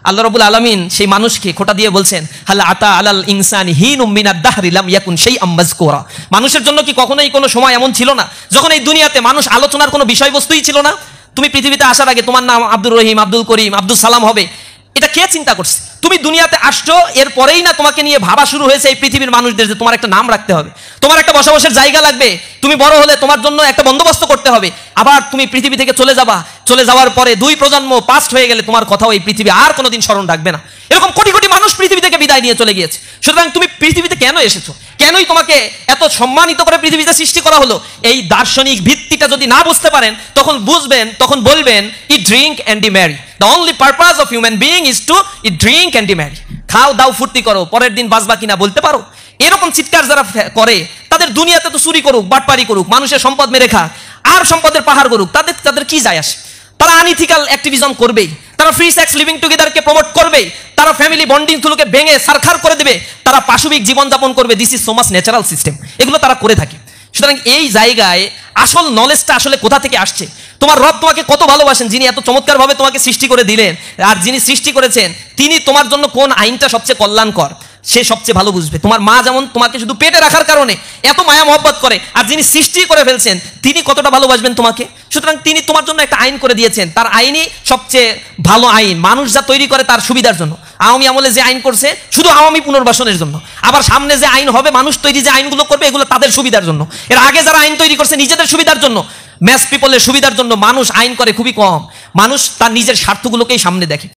আল্লাহ রাব্বুল আলামিন সেই মানুষকে খোঁটা দিয়ে বলছেন, হাল আতা আলাল ইনসানি হিনুম মিনাদ দাহরি লাম ইয়াকুন শাইআম মাযকুরা। মানুষের জন্য কি কখনোই কোনো সময় এমন ছিল না যখন এই দুনিয়াতে মানুষ আলোচনার কোনো বিষয়বস্তুই ছিল না? তুমি পৃথিবীতে আসার আগে তোমার নাম আব্দুর রহিম, আব্দুল করিম, আব্দুল সালাম হবে, এটা কে চিন্তা করছে? তুমি দুনিয়াতে আসছো, এরপরেই না তোমাকে নিয়ে ভাবা শুরু হয়েছে এই পৃথিবীর মানুষদের যে তোমার একটা নাম রাখতে হবে, তোমার একটা বসবাসের জায়গা লাগবে, তুমি বড় হলে তোমার জন্য একটা বন্দোবস্ত করতে হবে, আবার তুমি পৃথিবী থেকে চলে যাবা, চলে যাওয়ার পরে 2 প্রজন্ম পাস্ট হয়ে গেলে তোমার কথাও এই পৃথিবী আর কোনোদিন স্মরণ রাখবে না। এরকম কোটি কোটি মানুষ পৃথিবী থেকে বিদায় নিয়ে চলে গিয়েছে। সুতরাং তুমি পৃথিবীতে কেন এসেছো, কেনই তোমাকে এত সম্মানিত করে পৃথিবীতে সৃষ্টি করা হলো, এই দার্শনিক ভিত্তিটা যদি না বুঝতে পারেন তখন বুঝবেন, তখন বলবেন eat drink and be merry. The only purpose of human being is to eat drink and be merry. খাও দাও ফুর্তি করো, পরের দিন বাঁচবা কিনা বলতে পারো? এরকম চিৎকার যারা করে তাদের দুনিয়াতে তো চুরি করুক, বাটপারি করুক, মানুষের সম্পদ মেরে খা, আর সম্পদের পাহাড় করুক, তাদের কি যায় আসে? তারা আনইথিক্যাল অ্যাক্টিভিজম করবেই, তারা ফ্রি সেক্স লিভিং টুগেদারকে প্রমোট করবেই, তারা ফ্যামিলি বন্ডিং গুলোকে ভেঙে সারখার করে দেবে, তারা পাশবিক জীবনযাপন করবে। This is so much natural system, এগুলো তারা করে থাকে। সুতরাং এই জায়গায় আসল নলেজটা আসলে কোথা থেকে আসছে? তোমার রব তোমাকে কত ভালোবাসেন, যিনি এত চমৎকারভাবে তোমাকে সৃষ্টি করে দিলেন, আর যিনি সৃষ্টি করেছেন তিনি তোমার জন্য কোন আইনটা সবচেয়ে কল্যাণকর সে সবচেয়ে ভালো বুঝবে। তোমার মা যেমন তোমাকে শুধু পেটে রাখার কারণে এত মায়া মহব্বত করে, আর যিনি সৃষ্টি করে ফেলছেন তিনি কতটা ভালোবাসবেন তোমাকে। সুতরাং তিনি তোমার জন্য একটা আইন করে দিয়েছেন, তার আইনই সবচেয়ে ভালো আইন। মানুষ যা তৈরি করে তার সুবিধার জন্য, আওয়ামী আমলে যে আইন করছে শুধু আওয়ামী পুনর্বাসনের জন্য, আবার সামনে যে আইন হবে মানুষ তৈরি যে আইনগুলো করবে এগুলো তাদের সুবিধার জন্য। এর আগে যারা আইন তৈরি করছে নিজেদের সুবিধার জন্য, ম্যাস পিপলের সুবিধার জন্য মানুষ আইন করে খুবই কম। মানুষ তার নিজের স্বার্থগুলোকেই সামনে দেখে।